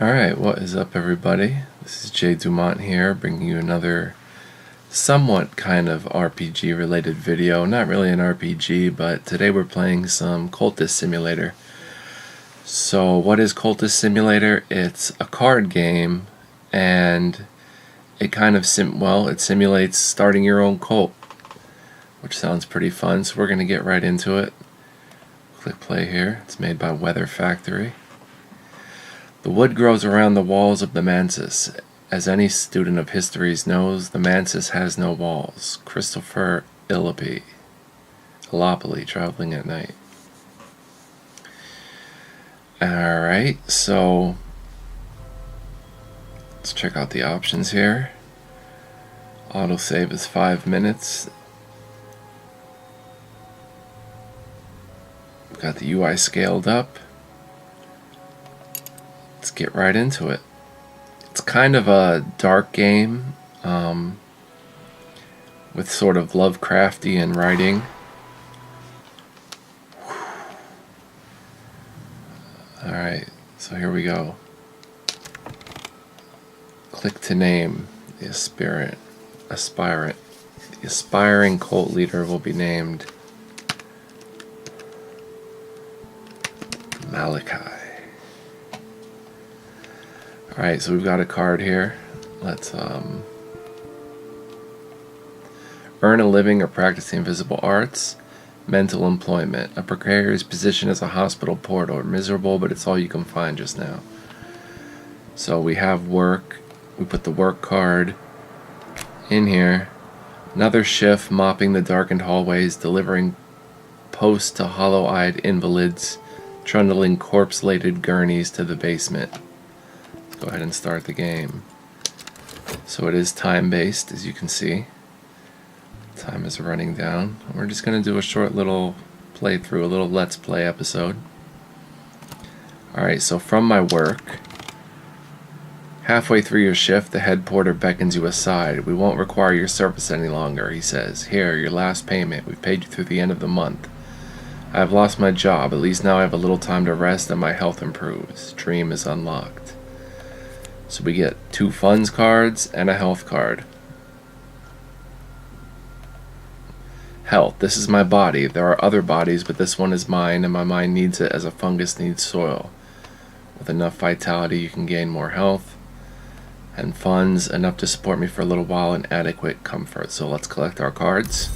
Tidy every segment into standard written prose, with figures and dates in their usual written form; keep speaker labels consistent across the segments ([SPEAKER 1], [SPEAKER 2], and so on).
[SPEAKER 1] Alright, what is up everybody? This is Jay Dumont here, bringing you another somewhat kind of RPG related video. Not really an RPG, but today we're playing some Cultist Simulator. So what is Cultist Simulator? It's a card game, and it kind of it simulates starting your own cult, which sounds pretty fun, so we're going to get right into it. Click play here. It's made by Weather Factory. The wood grows around the walls of the mantis. As any student of histories knows, the mantis has no walls. Christopher Illopy, traveling at night. Alright, so let's check out the options here. Autosave is 5 minutes. We've got the UI scaled up. Let's get right into it. It's kind of a dark game with sort of Lovecraftian writing. Alright, so here we go. Click to name the aspirant. The aspiring cult leader will be named Malachi. Alright, so we've got a card here. Let's earn a living or practice the invisible arts. Mental employment. A precarious position as a hospital porter. Miserable, but it's all you can find just now. So we have work. We put the work card in here. Another shift, mopping the darkened hallways, delivering posts to hollow-eyed invalids, trundling corpse-laden gurneys to the basement. Go ahead and start the game. So it is time-based, as you can see. Time is running down. We're just going to do a short little playthrough, a little Let's Play episode. Alright, so from my work, halfway through your shift, the head porter beckons you aside. We won't require your service any longer, he says. Here, your last payment. We've paid you through the end of the month. I have lost my job. At least now I have a little time to rest and my health improves. Dream is unlocked. So we get 2 funds cards and a health card. Health. This is my body. There are other bodies, but this one is mine, and my mind needs it as a fungus needs soil. With enough vitality, you can gain more health. And funds, enough to support me for a little while in adequate comfort. So let's collect our cards.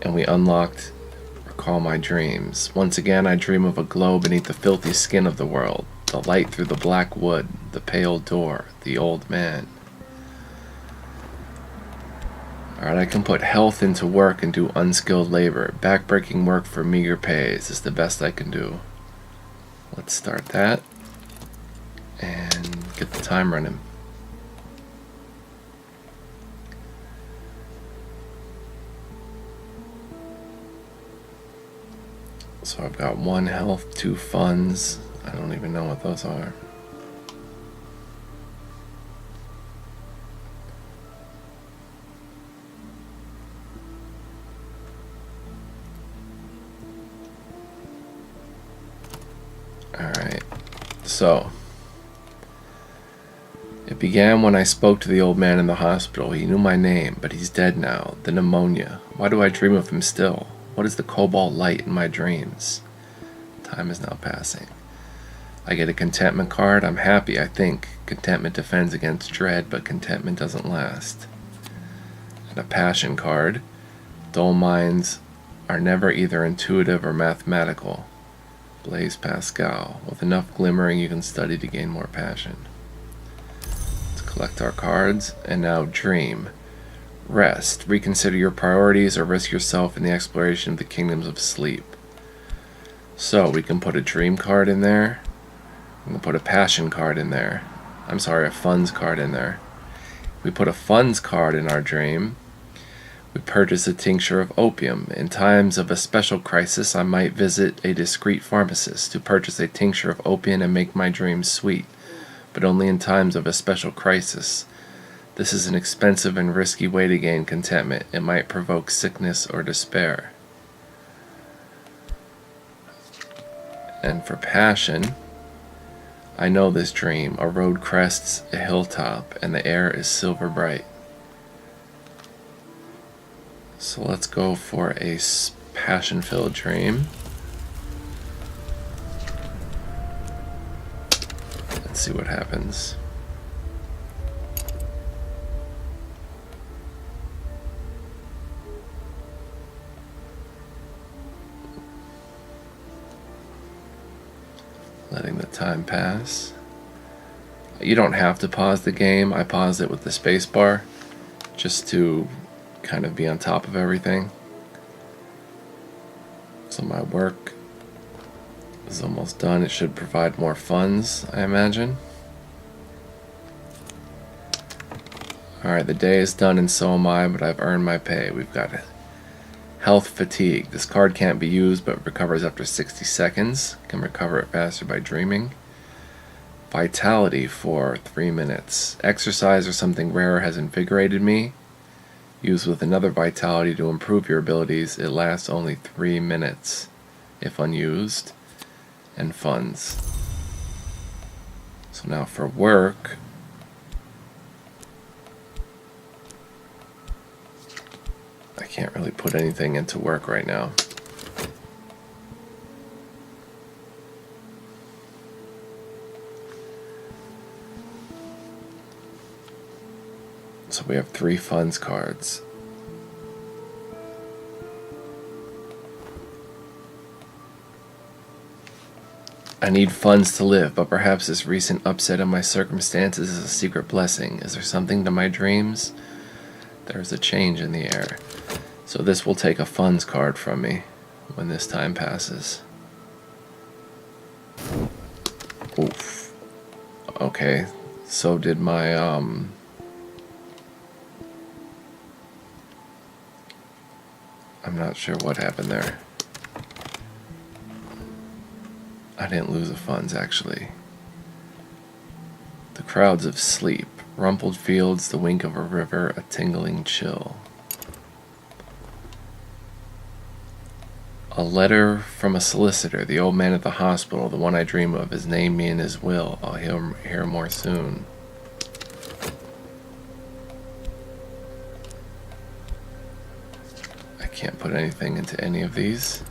[SPEAKER 1] And we unlocked Recall my dreams. Once again I dream of a glow beneath the filthy skin of the world. The light through the black wood. The pale door. The old man. Alright, I can put health into work and do unskilled labor. Backbreaking work for meager pays is the best I can do. Let's start that. And get the time running. So I've got 1 health, 2 funds. I don't even know what those are. Alright, so it began when I spoke to the old man in the hospital. He knew my name, but he's dead now. The pneumonia. Why do I dream of him still? What is the cobalt light in my dreams? Time is now passing. I get a contentment card. I'm happy, I think. Contentment defends against dread, but contentment doesn't last. And a passion card. Dull minds are never either intuitive or mathematical. Blaise Pascal. With enough glimmering, you can study to gain more passion. Let's collect our cards. And now dream. Rest. Reconsider your priorities or risk yourself in the exploration of the kingdoms of sleep. So we can put a dream card in there. We can put a passion card in there. I'm sorry, a funds card in there. We put a funds card in our dream. We purchase a tincture of opium. In times of a special crisis, I might visit a discreet pharmacist to purchase a tincture of opium and make my dreams sweet, but only in times of a special crisis. This is an expensive and risky way to gain contentment. It might provoke sickness or despair. And for passion, I know this dream. A road crests a hilltop, and the air is silver bright. So let's go for a passion-filled dream. Let's see what happens. Letting the time pass. You don't have to pause the game. I paused it with the space bar just to kind of be on top of everything. So my work is almost done. It should provide more funds, I imagine. Alright, the day is done and so am I, but I've earned my pay. We've got health fatigue. This card can't be used but recovers after 60 seconds. Can recover it faster by dreaming. Vitality for 3 minutes. Exercise or something rare has invigorated me. Used with another vitality to improve your abilities. It lasts only 3 minutes if unused. And funds. So now for work, I can't really put anything into work right now. So we have 3 funds cards. I need funds to live, but perhaps this recent upset in my circumstances is a secret blessing. Is there something to my dreams? There's a change in the air. So this will take a funds card from me when this time passes. Oof. Okay, so did my I'm not sure what happened there. I didn't lose the funds, actually. The crowds of sleep, rumpled fields, the wink of a river, a tingling chill. A letter from a solicitor, the old man at the hospital, the one I dream of, has named me in his will. I'll hear more soon. I can't put anything into any of these.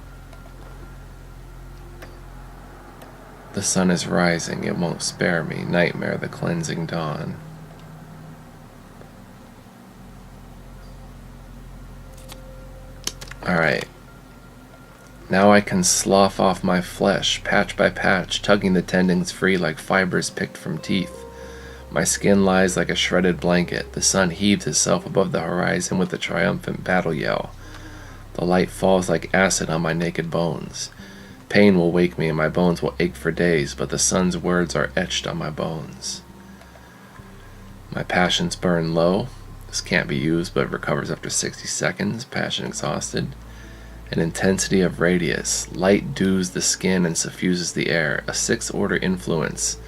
[SPEAKER 1] The sun is rising, it won't spare me. Nightmare, the cleansing dawn. Alright. Now I can slough off my flesh, patch by patch, tugging the tendons free like fibers picked from teeth. My skin lies like a shredded blanket. The sun heaves itself above the horizon with a triumphant battle yell. The light falls like acid on my naked bones. Pain will wake me and my bones will ache for days, but the sun's words are etched on my bones. My passions burn low. This can't be used, but it recovers after 60 seconds. Passion exhausted. An intensity of radius. Light dews the skin and suffuses the air. A 6th order influence.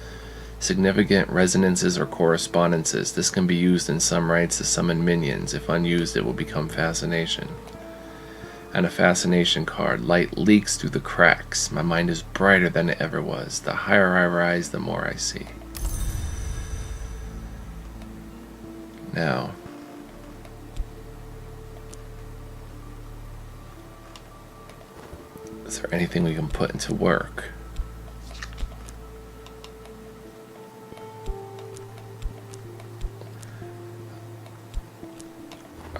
[SPEAKER 1] Significant resonances or correspondences. This can be used in some rites to summon minions. If unused, it will become fascination. And a fascination card. Light leaks through the cracks. My mind is brighter than it ever was. The higher I rise, the more I see. Now, is there anything we can put into work?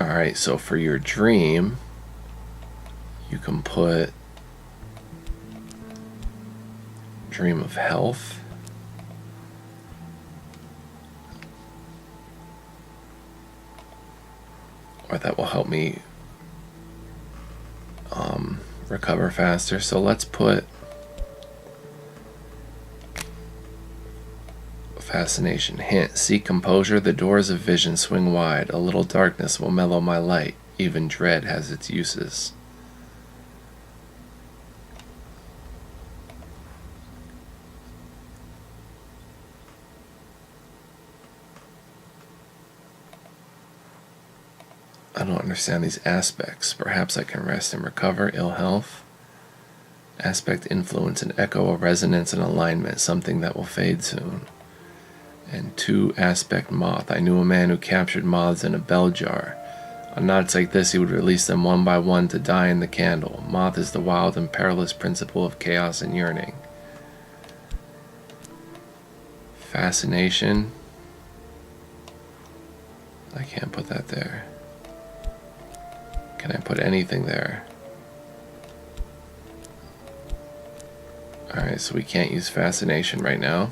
[SPEAKER 1] Alright, so for your dream, you can put dream of health. Or that will help me recover faster. So let's put fascination. Hint, seek composure. The doors of vision swing wide. A little darkness will mellow my light. Even dread has its uses. I don't understand these aspects. Perhaps I can rest and recover. Ill health. Aspect, influence, and echo, a resonance and alignment, something that will fade soon. And 2, aspect, moth. I knew a man who captured moths in a bell jar. On nights like this, he would release them one by one to die in the candle. Moth is the wild and perilous principle of chaos and yearning. Fascination. I can't put that there. Can I put anything there? Alright, so we can't use fascination right now.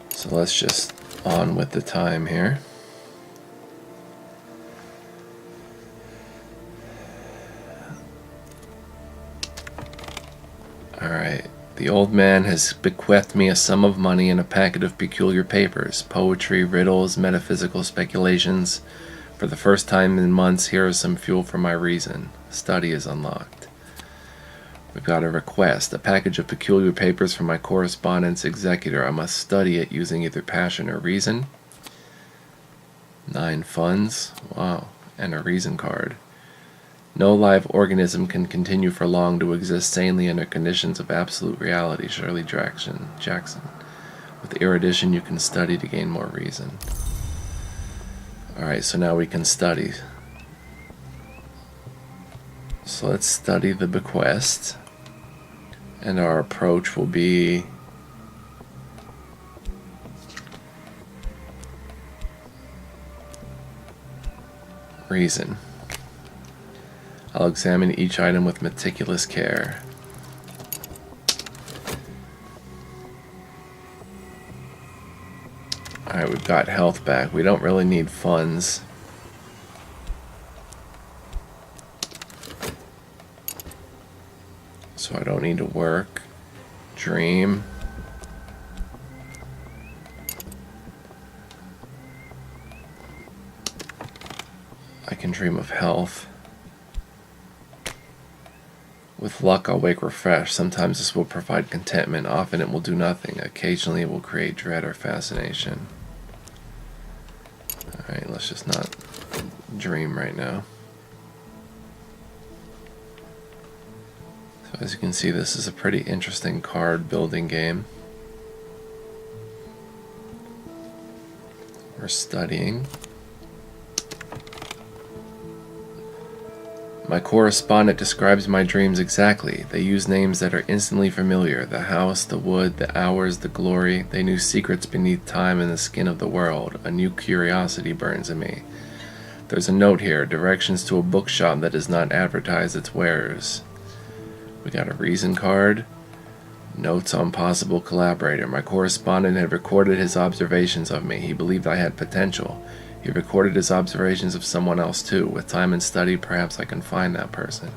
[SPEAKER 1] So let's just on with the time here. Alright. The old man has bequeathed me a sum of money and a packet of peculiar papers, poetry, riddles, metaphysical speculations. For the first time in months, here is some fuel for my reason. Study is unlocked. We've got a request, a package of peculiar papers from my correspondence executor. I must study it using either passion or reason. 9 funds. Wow. And a reason card. No live organism can continue for long to exist sanely under conditions of absolute reality. Shirley Jackson. With erudition, you can study to gain more reason. Alright, so now we can study. So let's study the bequest. And our approach will be reason. I'll examine each item with meticulous care. Alright, we've got health back. We don't really need funds. So I don't need to work. Dream. I can dream of health. With luck, I'll wake refreshed. Sometimes this will provide contentment. Often it will do nothing. Occasionally it will create dread or fascination. Alright, let's just not dream right now. So as you can see, this is a pretty interesting card building game. We're studying. My correspondent describes my dreams exactly. They use names that are instantly familiar. The house, the wood, the hours, the glory. They knew secrets beneath time and the skin of the world. A new curiosity burns in me. There's a note here, directions to a bookshop that does not advertise its wares. We got a reason card. Notes on possible collaborator. My correspondent had recorded his observations of me. He believed I had potential. He recorded his observations of someone else too. With time and study, perhaps I can find that person.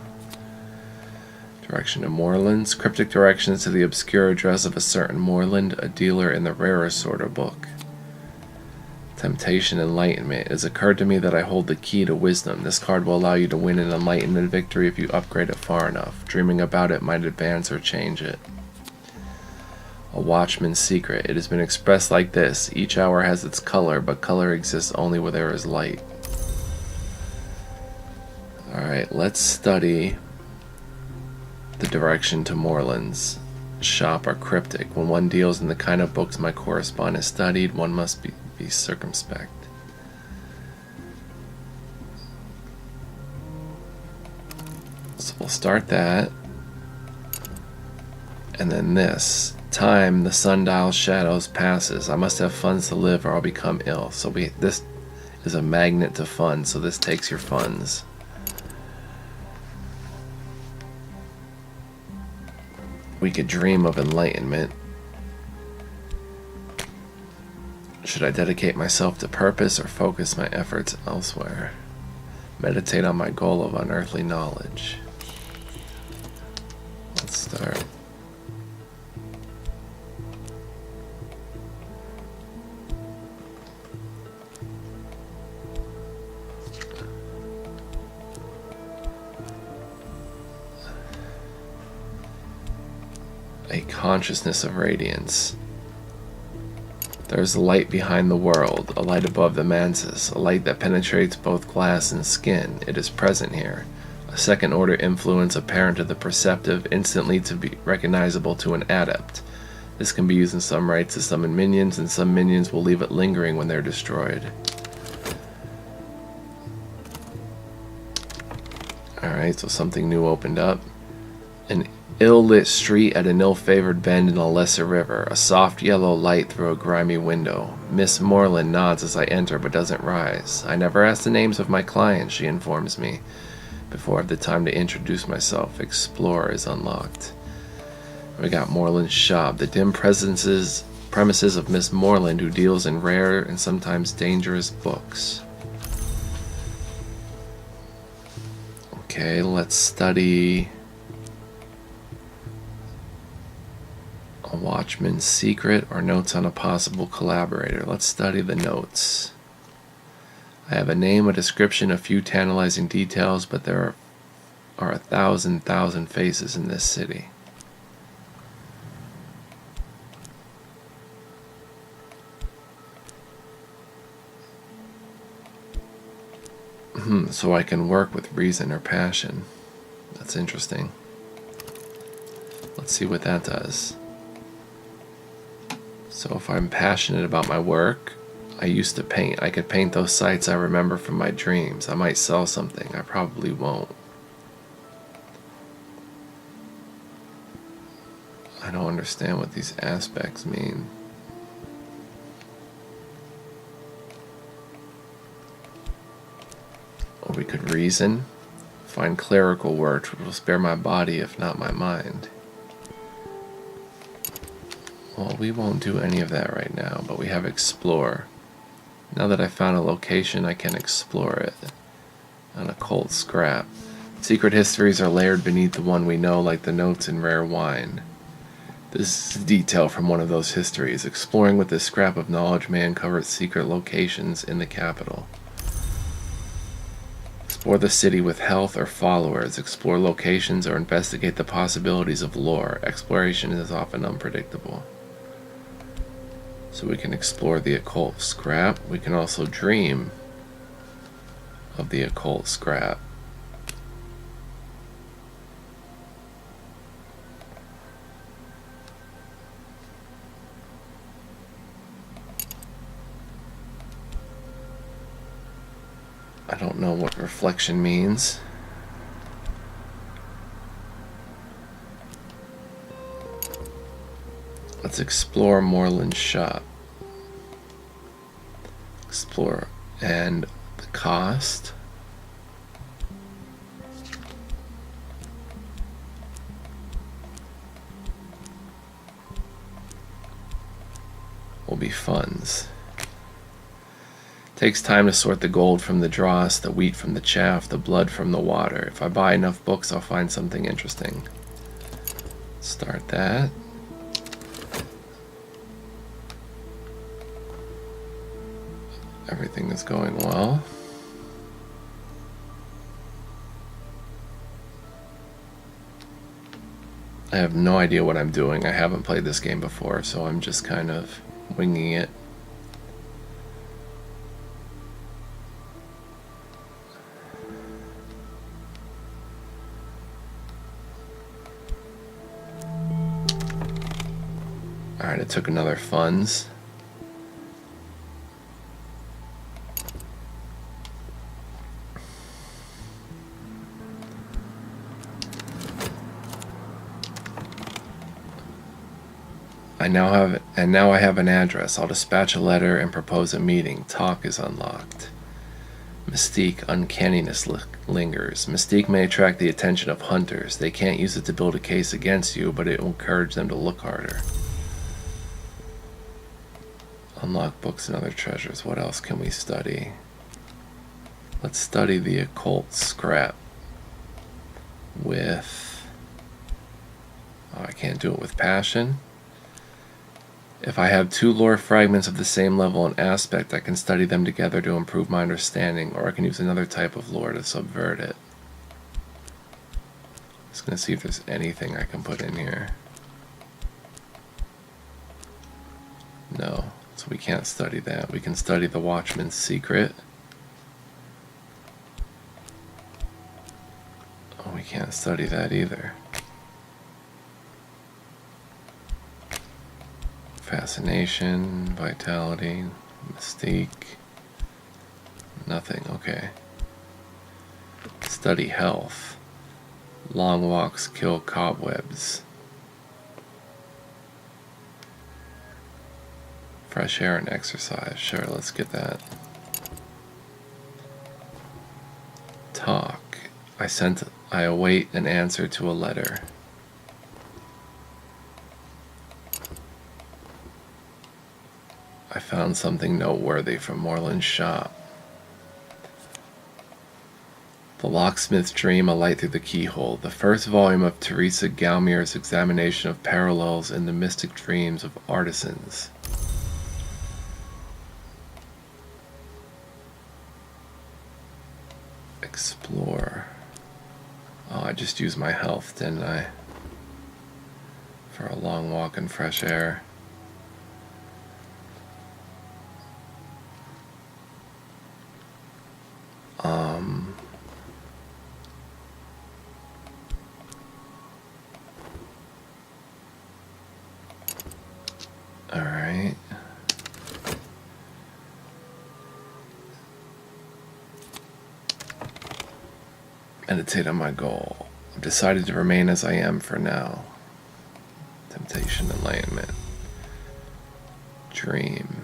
[SPEAKER 1] Direction to Moorlands. Cryptic directions to the obscure address of a certain Moorland, a dealer in the rarer sort of book. Temptation, enlightenment. It has occurred to me that I hold the key to wisdom. This card will allow you to win an enlightenment victory if you upgrade it far enough. Dreaming about it might advance or change it. A watchman's secret. It has been expressed like this. Each hour has its color, but color exists only where there is light. Alright, let's study the direction to Moorlands. Shop are cryptic. When one deals in the kind of books my correspondent studied, one must be circumspect. So we'll start that. And then this. Time, the sundial shadows passes. I must have funds to live or I'll become ill. So this is a magnet to funds, so this takes your funds. We could dream of enlightenment. Should I dedicate myself to purpose or focus my efforts elsewhere? Meditate on my goal of unearthly knowledge. Let's start. A consciousness of radiance. There is a light behind the world, a light above the mantis, a light that penetrates both glass and skin. It is present here. A second-order influence apparent to the perceptive, instantly to be recognizable to an adept. This can be used in some rites to summon minions, and some minions will leave it lingering when they're destroyed. Alright, so something new opened up. An ill-lit street at an ill-favored bend in a lesser river. A soft yellow light through a grimy window. Miss Moreland nods as I enter but doesn't rise. I never ask the names of my clients, she informs me. Before I have the time to introduce myself, Explorer is unlocked. We got Moreland's shop, the dim premises of Miss Moreland, who deals in rare and sometimes dangerous books. Okay, let's study a watchman's secret or notes on a possible collaborator. Let's study the notes. I have a name, a description, a few tantalizing details, but there are 1,000 faces in this city. So I can work with reason or passion. That's interesting. Let's see what that does. So if I'm passionate about my work, I used to paint. I could paint those sights I remember from my dreams. I might sell something. I probably won't. I don't understand what these aspects mean. Or we could reason, find clerical work which will spare my body if not my mind. Well, we won't do any of that right now, but we have explore. Now that I found a location, I can explore it. An occult scrap. Secret histories are layered beneath the one we know, like the notes in rare wine. This is a detail from one of those histories. Exploring with this scrap of knowledge may uncover secret locations in the capital. Explore the city with health or followers. Explore locations or investigate the possibilities of lore. Exploration is often unpredictable. So we can explore the occult scrap. We can also dream of the occult scrap. I don't know what reflection means. Let's explore Moreland's shop. Explore. And the cost. Will be funds. Takes time to sort the gold from the dross, the wheat from the chaff, the blood from the water. If I buy enough books, I'll find something interesting. Start that. Everything is going well. I have no idea what I'm doing. I haven't played this game before, so I'm just kind of winging it. Alright, it took another funds. Now I have an address. I'll dispatch a letter and propose a meeting. Talk is unlocked. Mystique, uncanniness lingers. Mystique may attract the attention of hunters. They can't use it to build a case against you, but it will encourage them to look harder. Unlock books and other treasures. What else can we study? Let's study the occult scrap with... Oh, I can't do it with passion. If I have two lore fragments of the same level and aspect, I can study them together to improve my understanding, or I can use another type of lore to subvert it. Just gonna see if there's anything I can put in here. No, so we can't study that. We can study the Watchman's Secret. Oh, we can't study that either. Fascination, vitality, mystique. Nothing, okay. Study health. Long walks kill cobwebs. Fresh air and exercise. Sure, let's get that. Talk. I await an answer to a letter. I found something noteworthy from Moreland's shop. The Locksmith's Dream, A Light Through the Keyhole, the first volume of Teresa Galmier's examination of parallels in the mystic dreams of artisans. Explore. Oh, I just used my health, didn't I? For a long walk in fresh air. Alright. Meditate on my goal. I've decided to remain as I am for now. Temptation, enlightenment. Dream.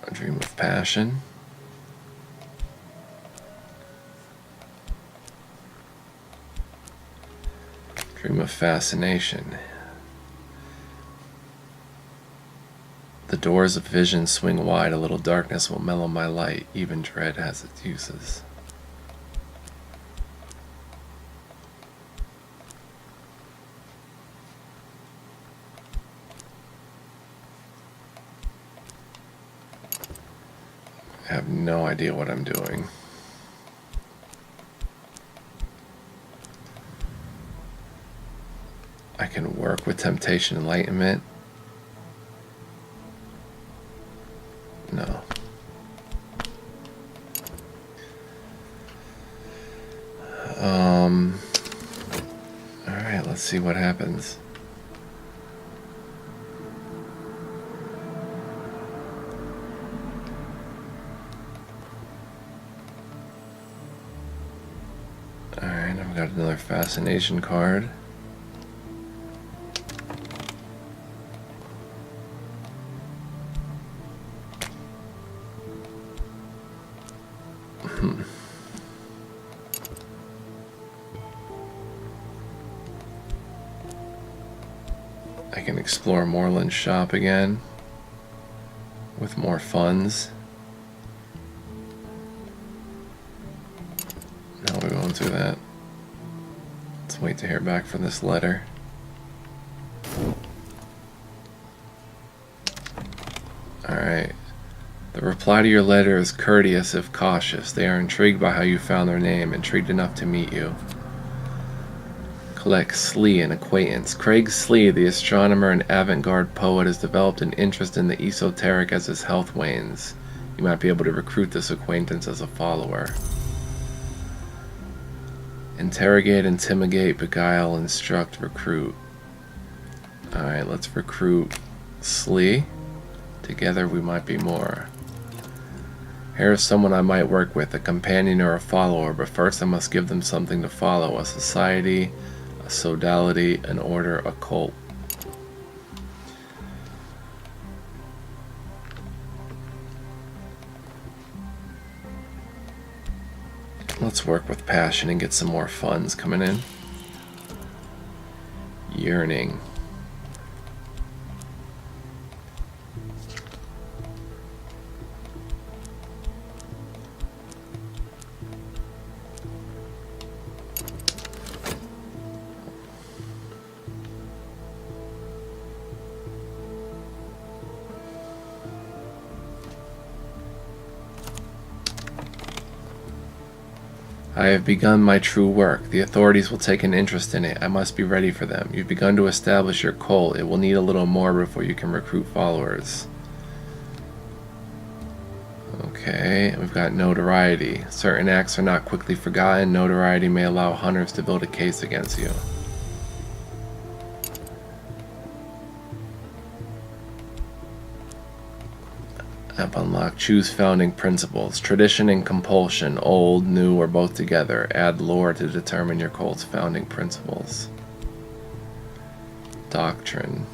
[SPEAKER 1] A dream of passion. Dream of fascination. The doors of vision swing wide, a little darkness will mellow my light, even dread has its uses. I have no idea what I'm doing. I can work with temptation, enlightenment. No. Alright, let's see what happens. Alright, I've got another fascination card. I can explore Moreland's shop again with more funds. No, we won't do that. Let's wait to hear back from this letter. Alright. The reply to your letter is courteous if cautious. They are intrigued by how you found their name, intrigued enough to meet you. Collect Slee, an acquaintance. Craig Slee, the astronomer and avant-garde poet, has developed an interest in the esoteric as his health wanes. You might be able to recruit this acquaintance as a follower. Interrogate, intimidate, beguile, instruct, recruit. Alright, let's recruit Slee. Together we might be more. Here is someone I might work with, a companion or a follower, but first I must give them something to follow, a society, a sodality, an order, a cult. Let's work with passion and get some more funds coming in. Yearning. I have begun my true work. The authorities will take an interest in it. I must be ready for them. You've begun to establish your cult. It will need a little more before you can recruit followers. Okay, we've got notoriety. Certain acts are not quickly forgotten. Notoriety may allow hunters to build a case against you. App unlocked. Choose founding principles. Tradition and compulsion. Old, new, or both together. Add lore to determine your cult's founding principles. Doctrine.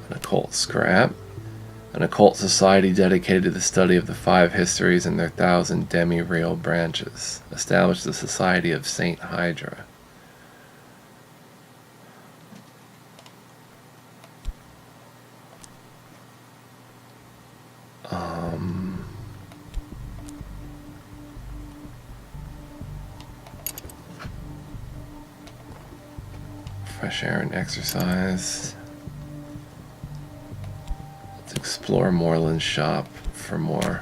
[SPEAKER 1] An occult scrap. An occult society dedicated to the study of the 5 histories and their 1,000 demi-real branches. Established the Society of Saint Hydra. Fresh air and exercise. Explore Moreland's shop for more.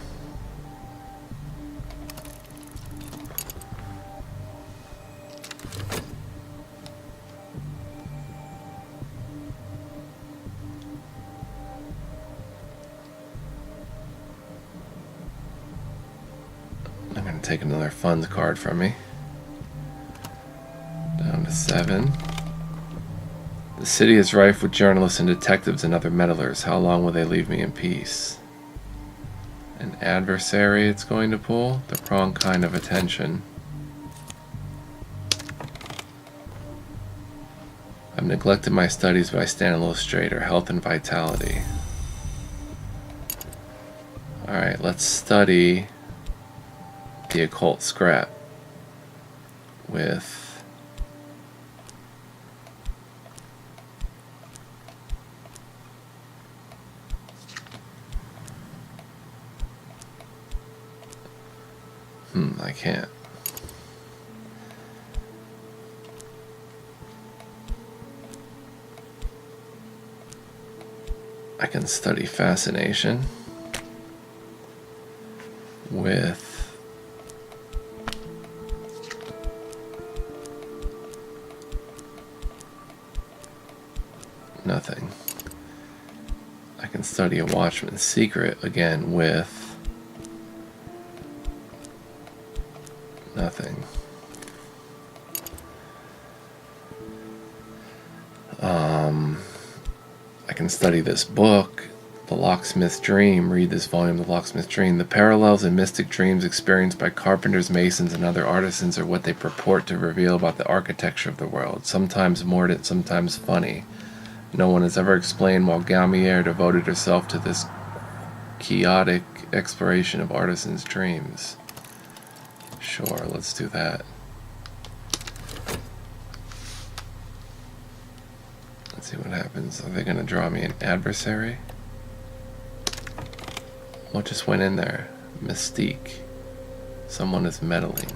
[SPEAKER 1] I'm going to take another funds card from me. Down to 7. The city is rife with journalists and detectives and other meddlers. How long will they leave me in peace? An adversary it's going to pull? The wrong kind of attention. I've neglected my studies, but I stand a little straighter. Health and vitality. Alright, let's study the occult scrap with I can't. I can study fascination with nothing. I can study a watchman's secret again with nothing. I can study this book, The Locksmith's Dream, read this volume, The Locksmith's Dream. The parallels in mystic dreams experienced by carpenters, masons, and other artisans are what they purport to reveal about the architecture of the world, sometimes mordant, sometimes funny. No one has ever explained why Gamier devoted herself to this chaotic exploration of artisans' dreams. Sure, let's do that. Let's see what happens. Are they going to draw me an adversary? What just went in there? Mystique. Someone is meddling.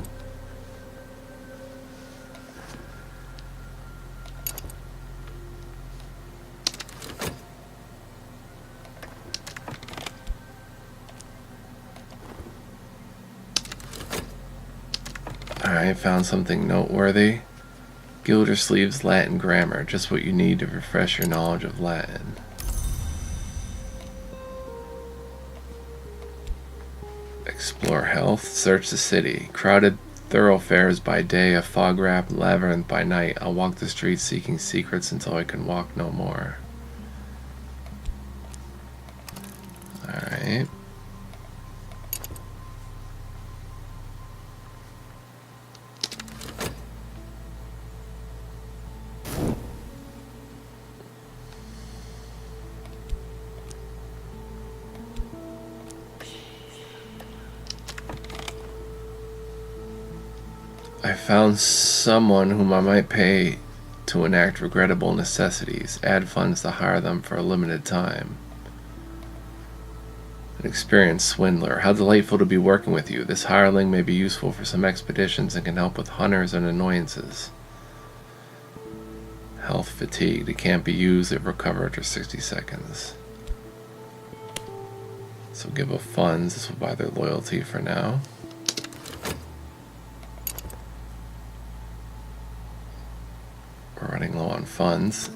[SPEAKER 1] Alright, found something noteworthy. Gildersleeve's Latin grammar, just what you need to refresh your knowledge of Latin. Explore health, search the city. Crowded thoroughfares by day, a fog-wrapped labyrinth by night. I'll walk the streets seeking secrets until I can walk no more. Alright. I found someone whom I might pay to enact regrettable necessities. Add funds to hire them for a limited time. An experienced swindler. How delightful to be working with you. This hireling may be useful for some expeditions and can help with hunters and annoyances. Health fatigued. It can't be used if recovered after 60 seconds. So give up funds. This will buy their loyalty for now. We're running low on funds.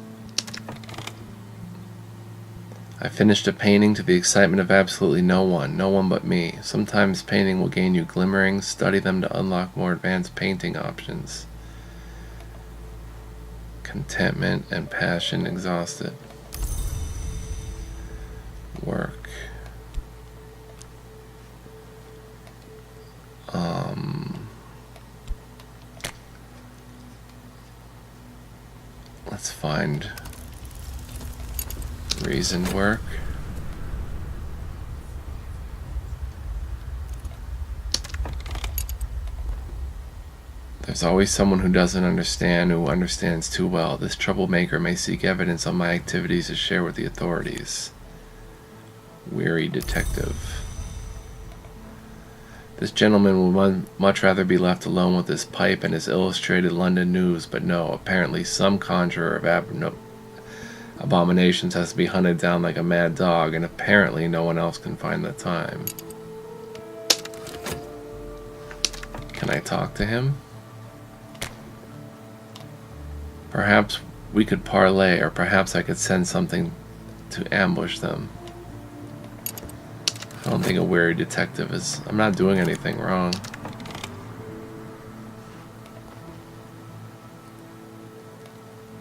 [SPEAKER 1] I finished a painting to the excitement of absolutely no one but me. Sometimes painting will gain you glimmerings. Study them to unlock more advanced painting options. Contentment and passion exhausted. Work. Let's find reasoned work. There's always someone who doesn't understand, who understands too well. This troublemaker may seek evidence on my activities to share with the authorities. Weary detective. This gentleman would much rather be left alone with his pipe and his illustrated London news, but no, apparently some conjurer of abominations has to be hunted down like a mad dog, and apparently no one else can find the time. Can I talk to him? Perhaps we could parlay, or perhaps I could send something to ambush them. I don't think a weary detective is... I'm not doing anything wrong.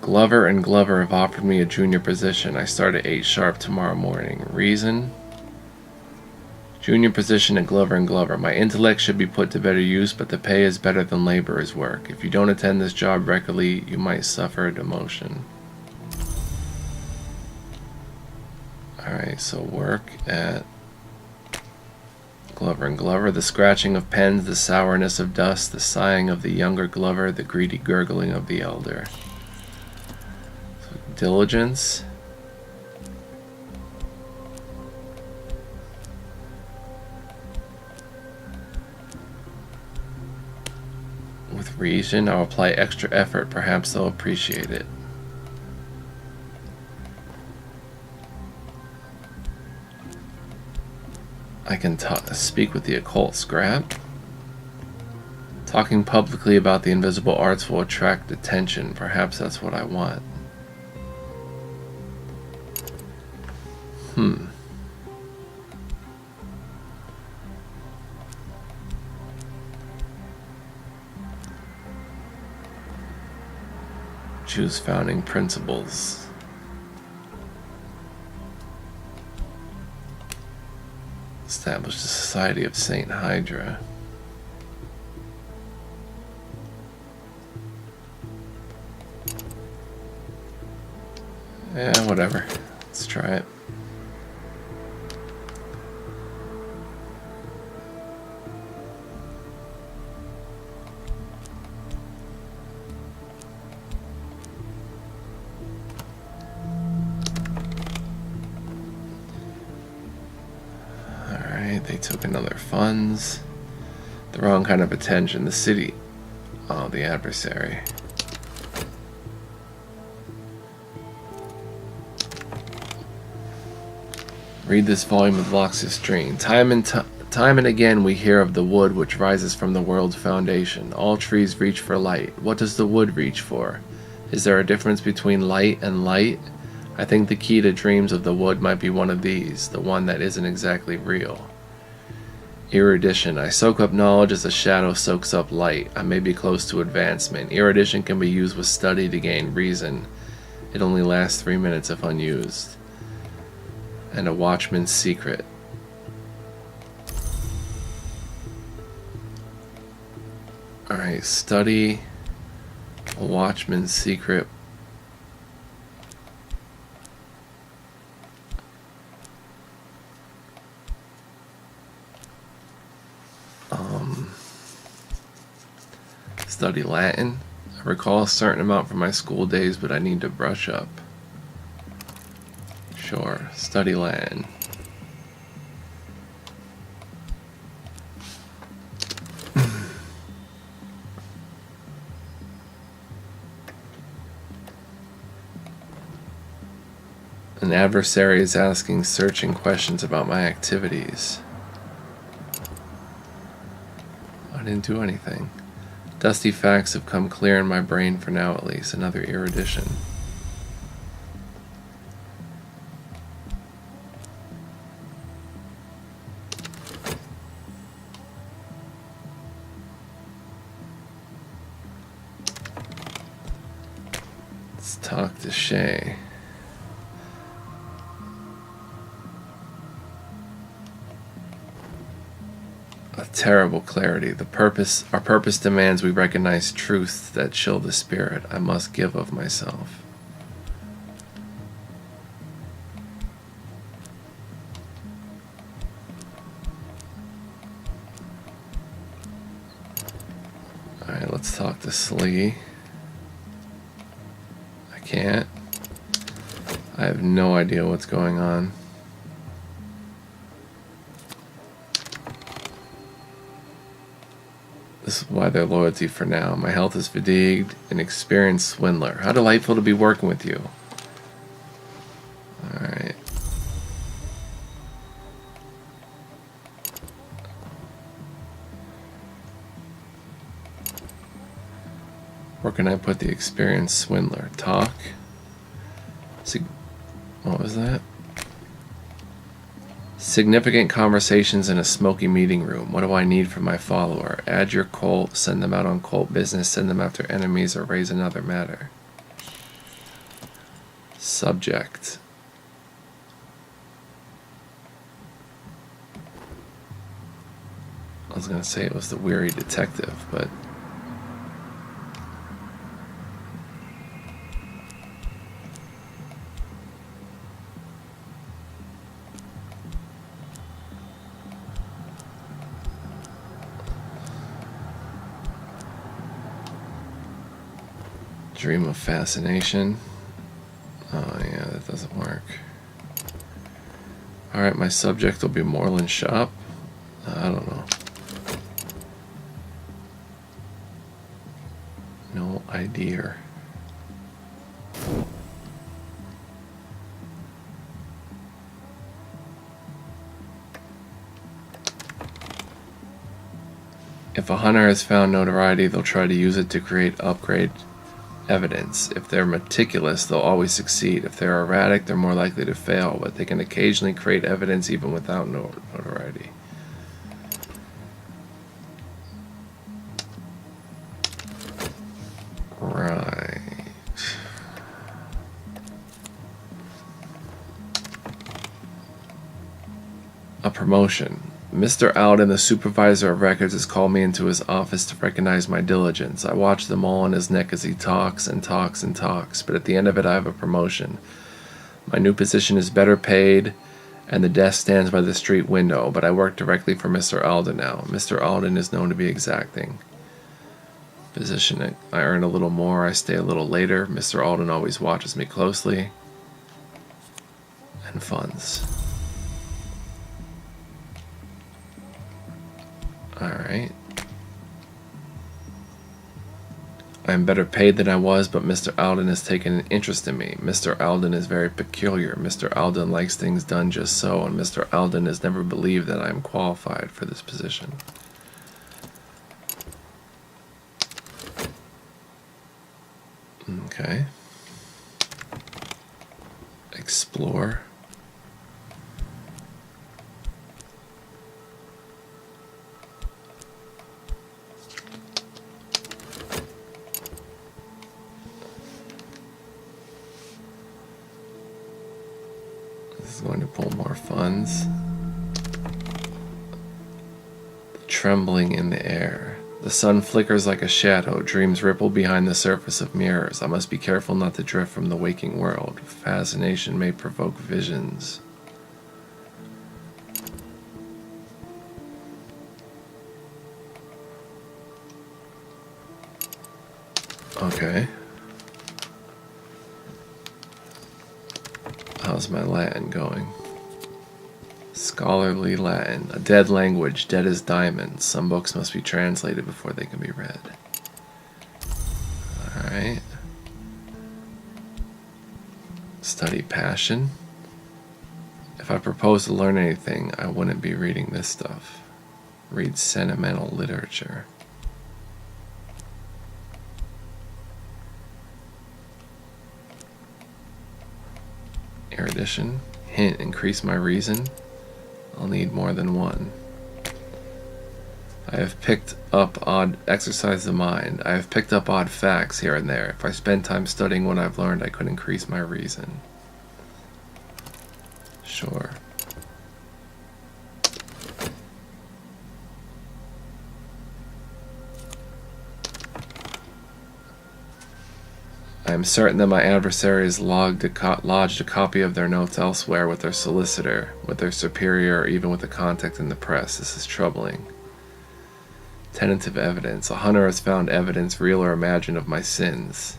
[SPEAKER 1] Glover and Glover have offered me a junior position. I start at 8 sharp tomorrow morning. Reason? Junior position at Glover and Glover. My intellect should be put to better use, but the pay is better than laborer's work. If you don't attend this job regularly, you might suffer a demotion. Alright, so work at Glover and Glover. The scratching of pens, the sourness of dust, the sighing of the younger Glover, the greedy gurgling of the elder. So, diligence. With reason, I'll apply extra effort. Perhaps they'll appreciate it. I can speak with the occult. Scrap. Talking publicly about the invisible arts will attract attention. Perhaps that's what I want. Choose founding principles. Establish the Society of Saint Hydra. Yeah, whatever. Let's try it. They took another funds. The wrong kind of attention. The city. Oh, the adversary. Read this volume of Lox's Dream. Time and again we hear of the wood which rises from the world's foundation. All trees reach for light. What does the wood reach for? Is there a difference between light and light? I think the key to dreams of the wood might be one of these, the one that isn't exactly real. Erudition. I soak up knowledge as a shadow soaks up light. I may be close to advancement. Erudition can be used with study to gain reason. It only lasts 3 minutes if unused. And a watchman's secret. Alright, study a watchman's secret. Study Latin. I recall a certain amount from my school days, but I need to brush up. Sure, study Latin. An adversary is asking searching questions about my activities. I didn't do anything. Dusty facts have come clear in my brain for now at least. Another erudition. Let's talk to Shay. A terrible clarity. Our purpose demands we recognize truths that chill the spirit. I must give of myself. Alright, let's talk to Slee. I can't. I have no idea what's going on. This is why their loyalty for now. My health is fatigued, an experienced swindler. How delightful to be working with you. Alright. Where can I put the experienced swindler? Talk? What was that? Significant conversations in a smoky meeting room. What do I need from my follower? Add your cult, send them out on cult business, send them after enemies, or raise another matter. Subject. I was going to say it was the weary detective, but... Dream of fascination. Oh yeah, that doesn't work. Alright, my subject will be Moreland Shop. I don't know. No idea. If a hunter has found notoriety, they'll try to use it to create upgrade evidence. If they're meticulous, they'll always succeed. If they're erratic, they're more likely to fail, but they can occasionally create evidence even without notoriety. Right. A promotion. Mr. Alden, the supervisor of records, has called me into his office to recognize my diligence. I watch the mole on his neck as he talks and talks and talks, but at the end of it I have a promotion. My new position is better paid, and the desk stands by the street window, but I work directly for Mr. Alden now. Mr. Alden is known to be exacting. Position, I earn a little more, I stay a little later. Mr. Alden always watches me closely. And funds. Alright. I am better paid than I was, but Mr. Alden has taken an interest in me. Mr. Alden is very peculiar. Mr. Alden likes things done just so, and Mr. Alden has never believed that I am qualified for this position. Okay. Explore. This is going to pull more funds. The trembling in the air. The sun flickers like a shadow. Dreams ripple behind the surface of mirrors. I must be careful not to drift from the waking world. Fascination may provoke visions. Okay. How's my Latin going? Scholarly Latin. A dead language, dead as diamonds. Some books must be translated before they can be read. Alright. Study passion. If I proposed to learn anything, I wouldn't be reading this stuff. Read sentimental literature. Erudition. Hint, increase my reason. I'll need more than one. I have picked up odd exercise the mind. I have picked up odd facts here and there. If I spend time studying what I've learned, I could increase my reason. Sure. I am certain that my adversary has lodged a copy of their notes elsewhere with their solicitor, with their superior, or even with a contact in the press. This is troubling. Tentative evidence. A hunter has found evidence, real or imagined, of my sins.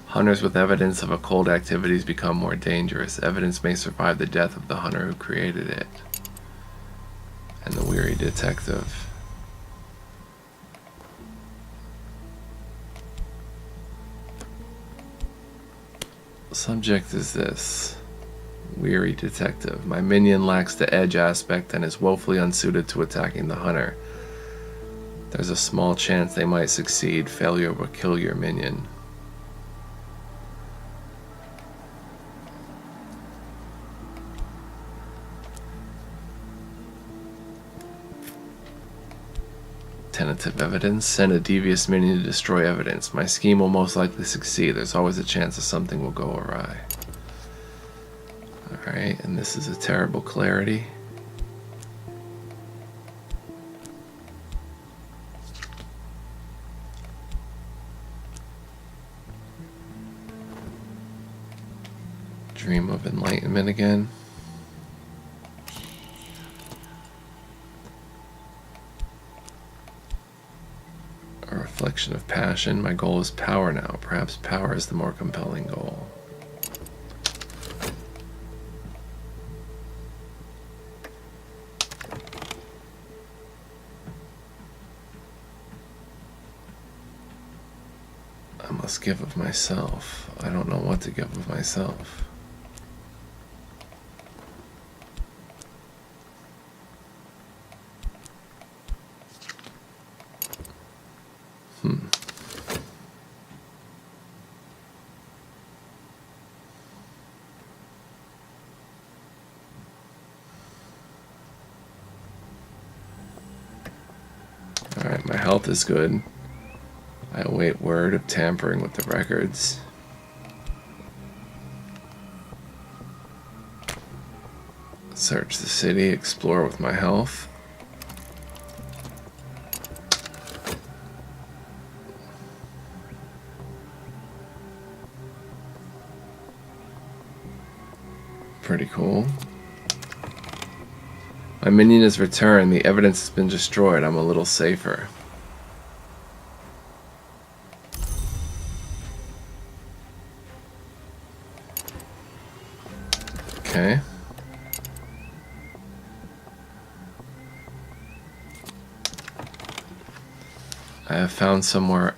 [SPEAKER 1] Hunters with evidence of occult activities become more dangerous. Evidence may survive the death of the hunter who created it. And the weary detective. Subject is this. Weary detective. My minion lacks the edge aspect and is woefully unsuited to attacking the hunter. There's a small chance they might succeed. Failure will kill your minion. Tentative evidence. Send a devious minion to destroy evidence. My scheme will most likely succeed. There's always a chance that something will go awry. Alright, and this is a terrible clarity. Dream of enlightenment again. A reflection of passion. My goal is power now. Perhaps power is the more compelling goal. I must give of myself. I don't know what to give of myself. Alright, my health is good. I await word of tampering with the records. Search the city, explore with my health. Pretty cool. My minion has returned. The evidence has been destroyed. I'm a little safer. Okay. I have found somewhere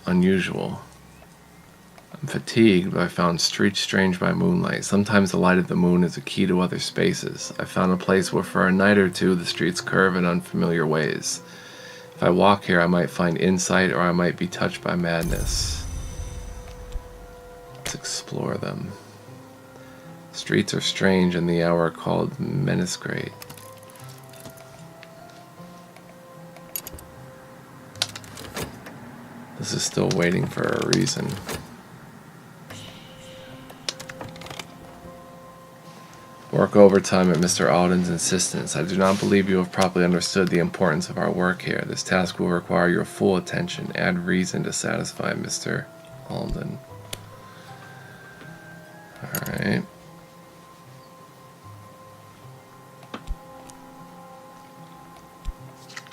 [SPEAKER 1] unusual. I'm fatigued, but I found streets strange by moonlight. Sometimes the light of the moon is a key to other spaces. I found a place where for a night or two the streets curve in unfamiliar ways. If I walk here, I might find insight, or I might be touched by madness. Let's explore them. Streets are strange, and the hour called Meniscrate. This is still waiting for a reason. Work overtime at Mr. Alden's insistence. I do not believe you have properly understood the importance of our work here. This task will require your full attention. Add reason to satisfy Mr. Alden. Alright.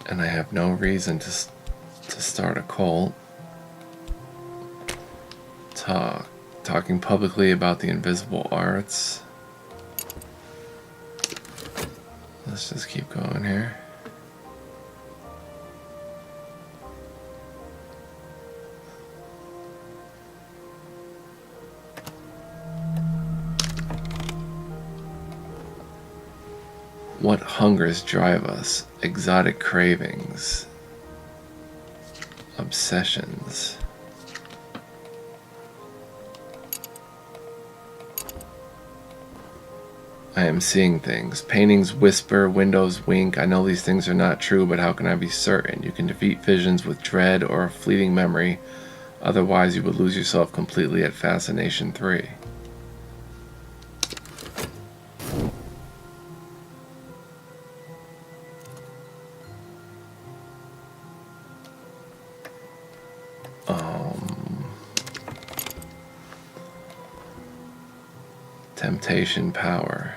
[SPEAKER 1] And I have no reason to start a cult. Talking publicly about the invisible arts. Let's just keep going here. What hungers drive us? Exotic cravings. Obsessions. I am seeing things. Paintings whisper, windows wink. I know these things are not true, but how can I be certain? You can defeat visions with dread or a fleeting memory. Otherwise, you would lose yourself completely at Fascination 3. Temptation power.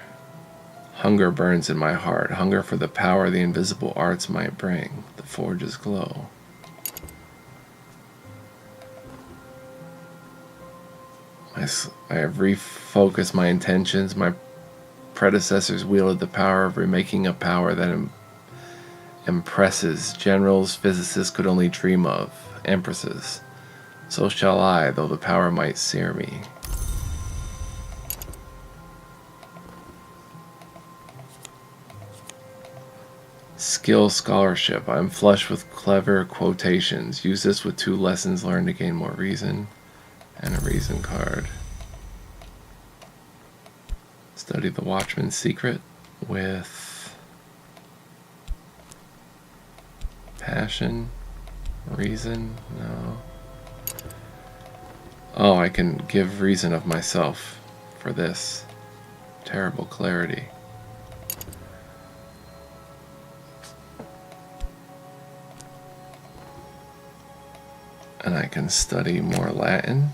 [SPEAKER 1] Hunger burns in my heart. Hunger for the power the invisible arts might bring. The forge's glow. I have refocused my intentions. My predecessors wielded the power of remaking a power that impresses generals physicists could only dream of. Empresses. So shall I, though the power might sear me. Skill scholarship. I am flush with clever quotations. Use this with 2 lessons learned to gain more reason. And a reason card. Study the Watchman's Secret with passion. Reason? No. Oh, I can give reason of myself for this. Terrible clarity. And I can study more Latin.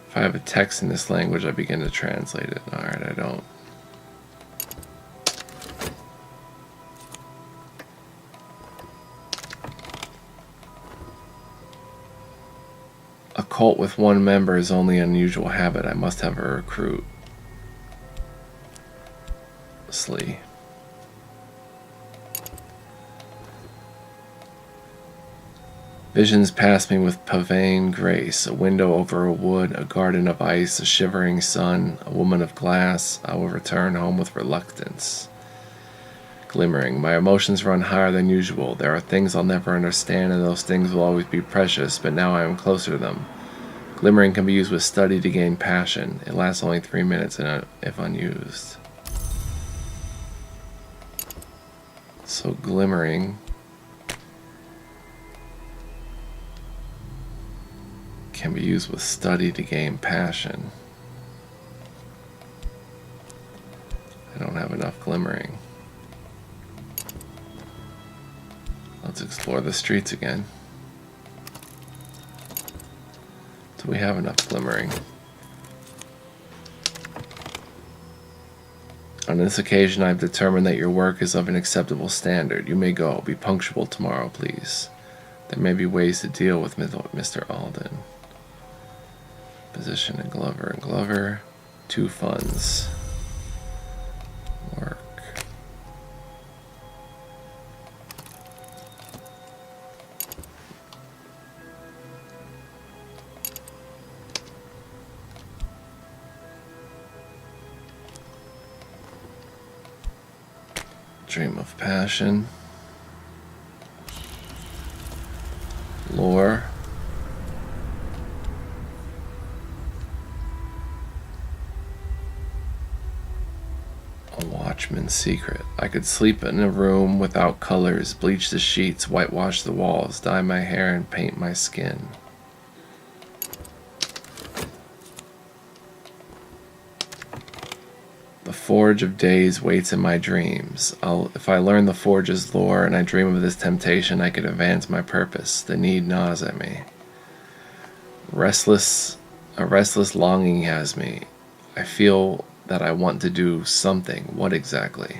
[SPEAKER 1] If I have a text in this language, I begin to translate it. Alright, I don't. A cult with 1 member is only an unusual habit. I must have a recruit. Slee. Visions pass me with pavane grace, a window over a wood, a garden of ice, a shivering sun, a woman of glass. I will return home with reluctance. Glimmering. My emotions run higher than usual. There are things I'll never understand, and those things will always be precious, but now I am closer to them. Glimmering can be used with study to gain passion. It lasts only 3 minutes if unused. So glimmering can be used with study to gain passion. I don't have enough glimmering. Let's explore the streets again. Do we have enough glimmering? On this occasion, I have determined that your work is of an acceptable standard. You may go. Be punctual tomorrow, please. There may be ways to deal with Mr. Alden. Position and Glover. 2 funds. Work. Dream of passion. Lore. A watchman's secret. I could sleep in a room without colors, bleach the sheets, whitewash the walls, dye my hair, and paint my skin. The Forge of Days waits in my dreams. If I learn the Forge's lore and I dream of this temptation, I could advance my purpose. The need gnaws at me. A restless longing has me. I feel that I want to do something. What exactly?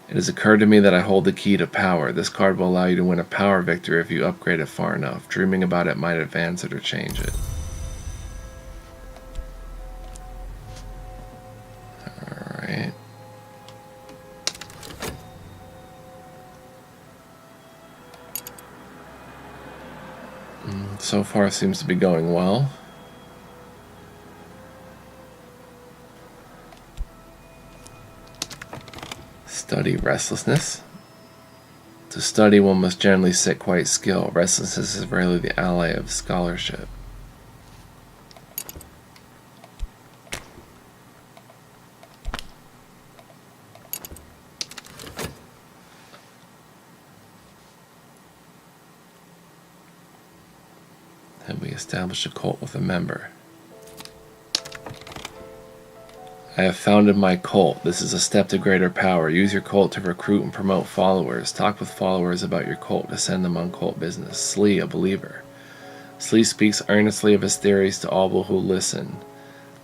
[SPEAKER 1] It has occurred to me that I hold the key to power. This card will allow you to win a power victory if you upgrade it far enough. Dreaming about it might advance it or change it. Alright. So far seems to be going well. Study restlessness. To study, one must generally sit quite still. Restlessness is rarely the ally of scholarship. And we establish a cult with a member. I have founded my cult. This is a step to greater power. Use your cult to recruit and promote followers. Talk with followers about your cult to send them on cult business. Slee, a believer. Slee speaks earnestly of his theories to all who listen.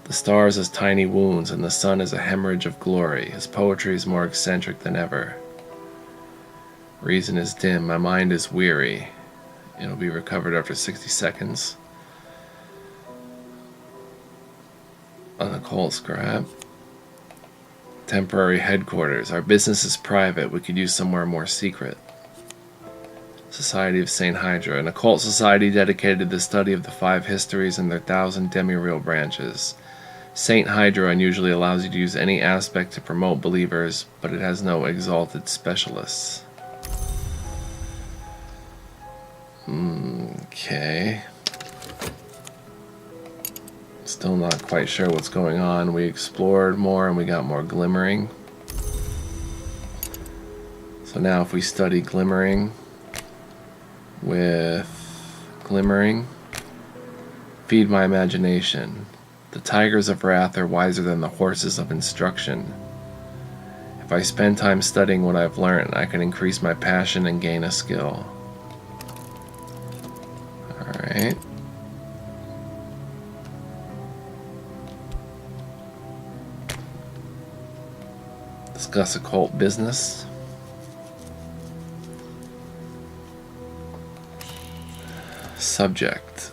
[SPEAKER 1] The stars as tiny wounds, and the sun as a hemorrhage of glory. His poetry is more eccentric than ever. Reason is dim. My mind is weary. It'll be recovered after 60 seconds. On the cult scrap. Temporary headquarters. Our business is private. We could use somewhere more secret. Society of St. Hydra. An occult society dedicated to the study of the 5 histories and their 1,000 demi-real branches. St. Hydra unusually allows you to use any aspect to promote believers, but it has no exalted specialists. Okay. Still not quite sure what's going on. We explored more and we got more glimmering. So now if we study glimmering with glimmering, feed my imagination. The tigers of wrath are wiser than the horses of instruction. If I spend time studying what I've learned, I can increase my passion and gain a skill. Alright. Discuss occult business. Subject.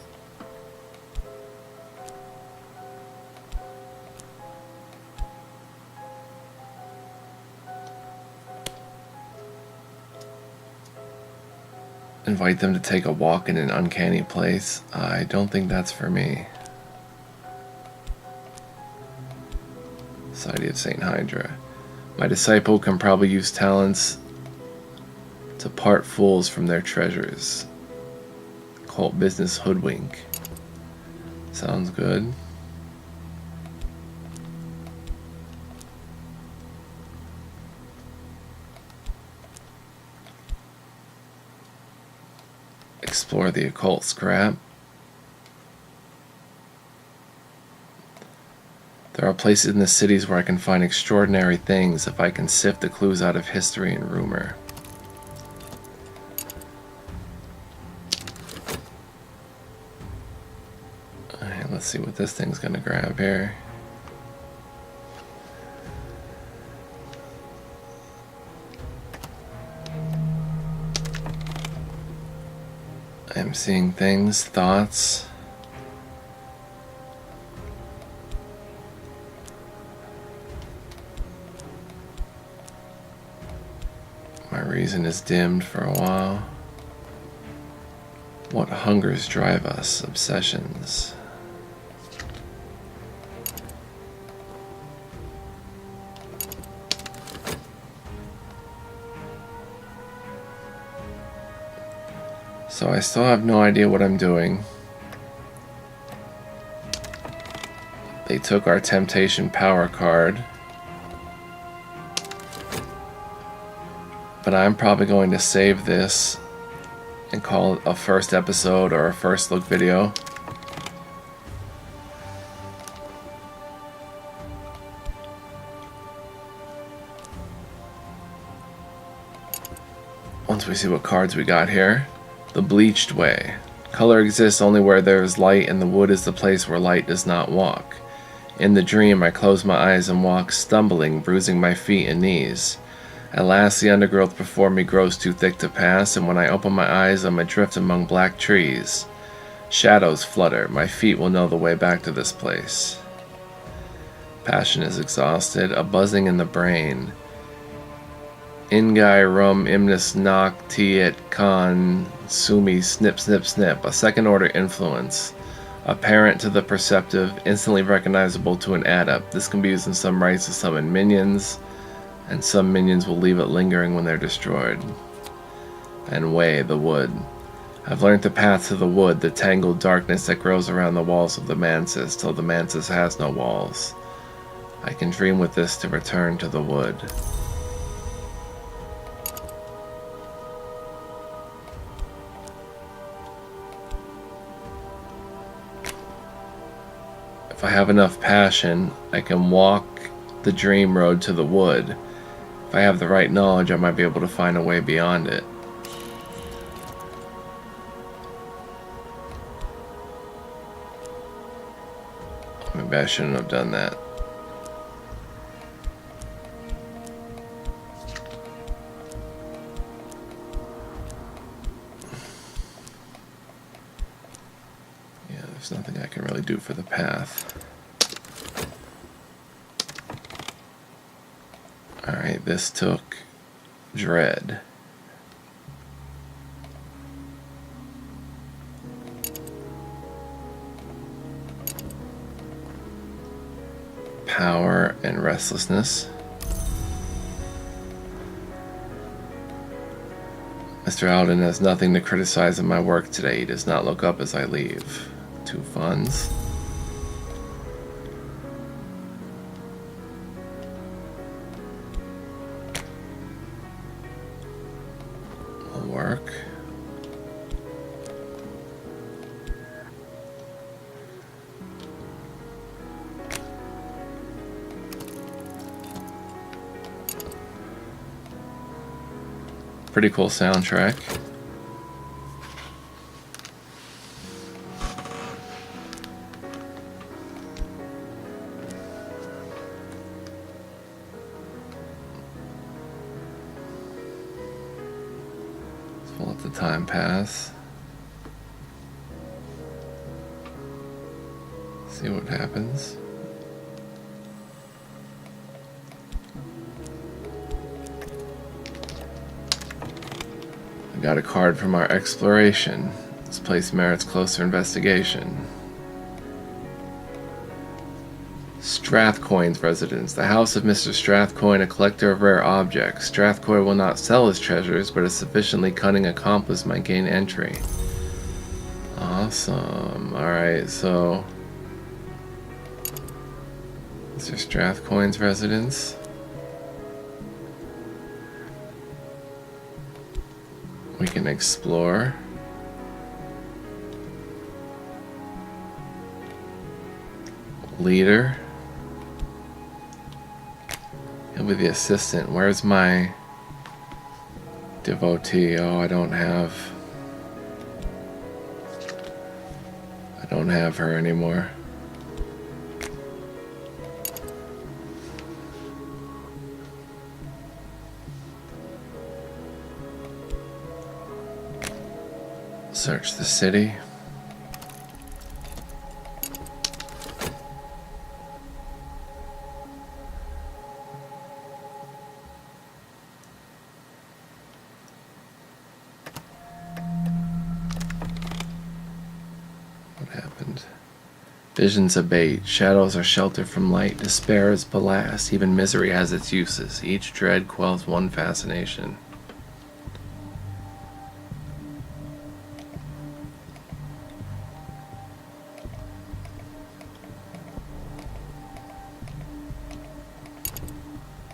[SPEAKER 1] Invite them to take a walk in an uncanny place. I don't think that's for me. Society of St. Hydra. My disciple can probably use talents to part fools from their treasures. Cult business hoodwink. Sounds good. Explore the occult scrap. There are places in the cities where I can find extraordinary things if I can sift the clues out of history and rumor. Alright, let's see what this thing's gonna grab here. I am seeing things, thoughts. My reason is dimmed for a while. What hungers drive us? Obsessions. So I still have no idea what I'm doing. They took our Temptation Power card. But I'm probably going to save this and call it a first episode or a first look video. Once we see what cards we got here. The Bleached Way. Color exists only where there is light, and the wood is the place where light does not walk. In the dream, I close my eyes and walk, stumbling, bruising my feet and knees. At last, the undergrowth before me grows too thick to pass, and when I open my eyes, I'm adrift among black trees. Shadows flutter. My feet will know the way back to this place. Passion is exhausted. A buzzing in the brain. Ingai rum imnis nok tiet con sumi snip snip snip. A second order influence. Apparent to the perceptive, instantly recognizable to an adept. This can be used in some rites to summon minions. and some minions will leave it lingering when they're destroyed. And Way, the wood. I've learned the path to the wood, the tangled darkness that grows around the walls of the mantis, till the mantis has no walls. I can dream with this to return to the wood. If I have enough passion, I can walk the dream road to the wood. If I have the right knowledge, I might be able to find a way beyond it. Maybe I shouldn't have done that. Yeah, there's nothing I can really do for the path. Alright, this took dread. Power and restlessness. Mr. Alden has nothing to criticize in my work today. He does not look up as I leave. 2 funds. Will work. Pretty cool soundtrack. Let's let the time pass. See what happens. I got a card from our exploration. This place merits closer investigation. Strathcoin's residence. The house of Mr. Strathcoin, a collector of rare objects. Strathcoin will not sell his treasures, but a sufficiently cunning accomplice might gain entry. Awesome. Alright, so Mr. Strathcoin's residence. We can explore. Leader. He'll be the assistant. Where's my devotee? Oh, I don't have her anymore. Search the city. What happened? Visions abate. Shadows are sheltered from light. Despair is ballast. Even misery has its uses. Each dread quells one fascination.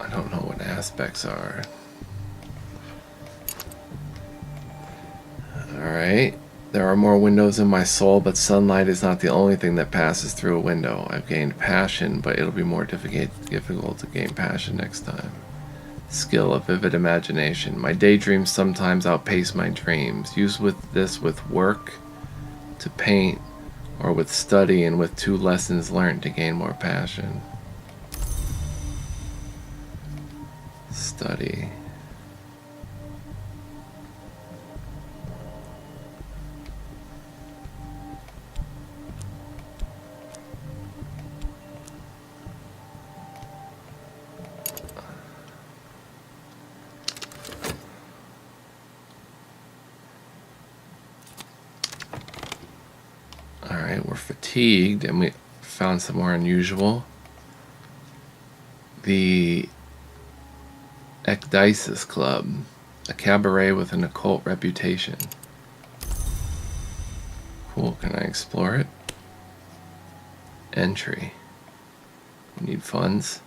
[SPEAKER 1] I don't know what aspects are. Alright. There are more windows in my soul, but sunlight is not the only thing that passes through a window. I've gained passion, but it'll be more difficult to gain passion next time. Skill, a vivid imagination. My daydreams sometimes outpace my dreams. Use this with work, to paint, or with study, and with 2 lessons learned to gain more passion. Study. Alright, we're fatigued and we found some more unusual. The Ecdysis Club, a cabaret with an occult reputation. Cool, can I explore it? Entry. We need funds.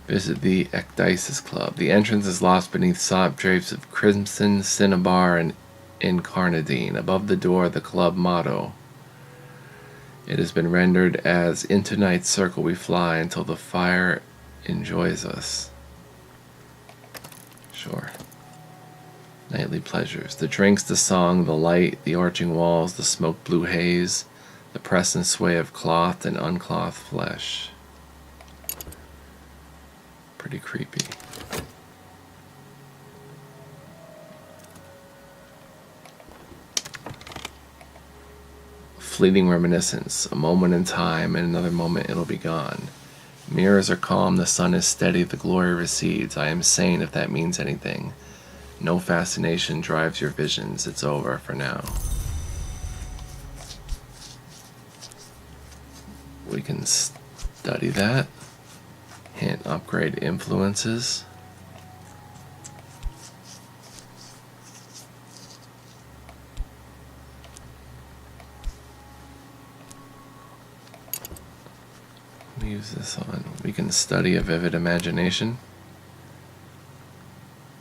[SPEAKER 1] Visit the Ecdysis Club. The entrance is lost beneath soft drapes of crimson, cinnabar, and incarnadine. Above the door, the club motto. It has been rendered as, "Into night's circle we fly until the fire enjoys us." Sure. Nightly pleasures. The drinks, the song, the light, the arching walls, the smoke blue haze, the press and sway of clothed and unclothed flesh. Pretty creepy. Fleeting reminiscence. A moment in time, and another moment it'll be gone. Mirrors are calm, the sun is steady, the glory recedes. I am sane, if that means anything. No fascination drives your visions. It's over for now. We can study that. Hint, upgrade influences. Use this on. We can study a vivid imagination.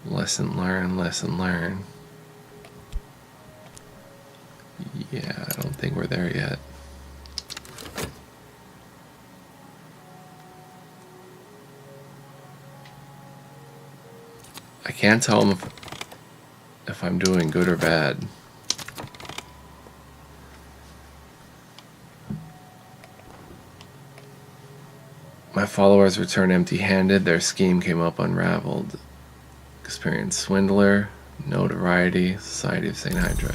[SPEAKER 1] Lesson learn, lesson learn. Yeah, I don't think we're there yet. I can't tell them if I'm doing good or bad. My followers return empty-handed. Their scheme came up unraveled. Experienced swindler, notoriety, Society of St. Hydra.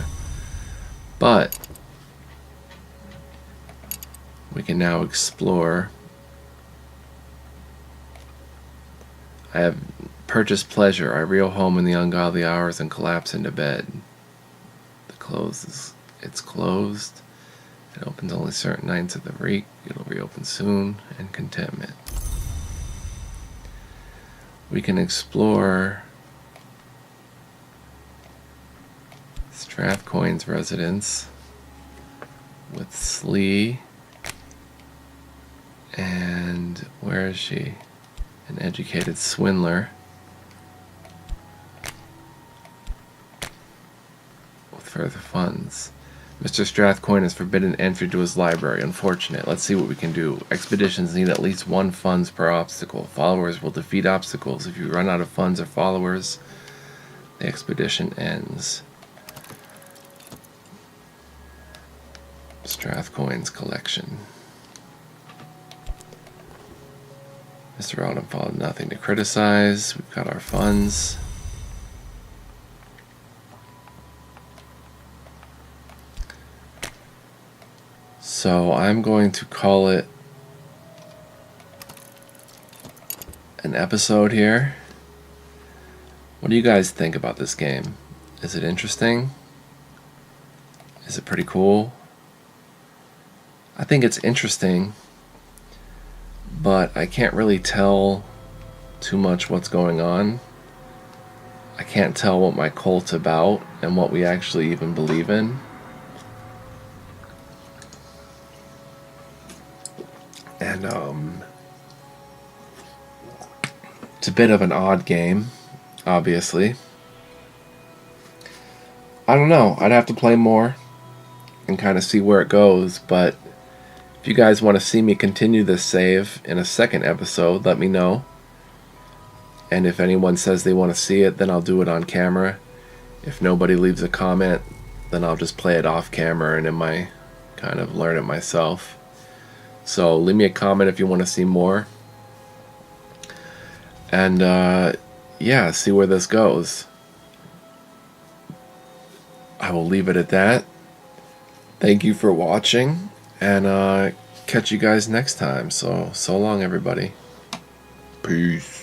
[SPEAKER 1] But we can now explore. I have purchased pleasure. I reel home in the ungodly hours and collapse into bed. It's closed. It opens only certain nights of the week. It'll reopen soon. And contentment. We can explore Strathcoyne's residence with Slee. And where is she? An educated swindler. With further funds. Mr. Strathcoyne has forbidden entry to his library. Unfortunate. Let's see what we can do. Expeditions need at least 1 funds per obstacle. Followers will defeat obstacles. If you run out of funds or followers, the expedition ends. Strathcoyne's collection. Mr. Autumn followed nothing to criticize. We've got our funds. So I'm going to call it an episode here. What do you guys think about this game? Is it interesting? Is it pretty cool? I think it's interesting, but I can't really tell too much what's going on. I can't tell what my cult's about and what we actually even believe in. And it's a bit of an odd game, obviously. I don't know. I'd have to play more and kind of see where it goes, but if you guys want to see me continue this save in a second episode, let me know. And if anyone says they want to see it, then I'll do it on camera. If nobody leaves a comment, then I'll just play it off camera and in my kind of learn it myself. So leave me a comment if you want to see more. And yeah, see where this goes. I will leave it at that. Thank you for watching, and catch you guys next time. So long, everybody. Peace.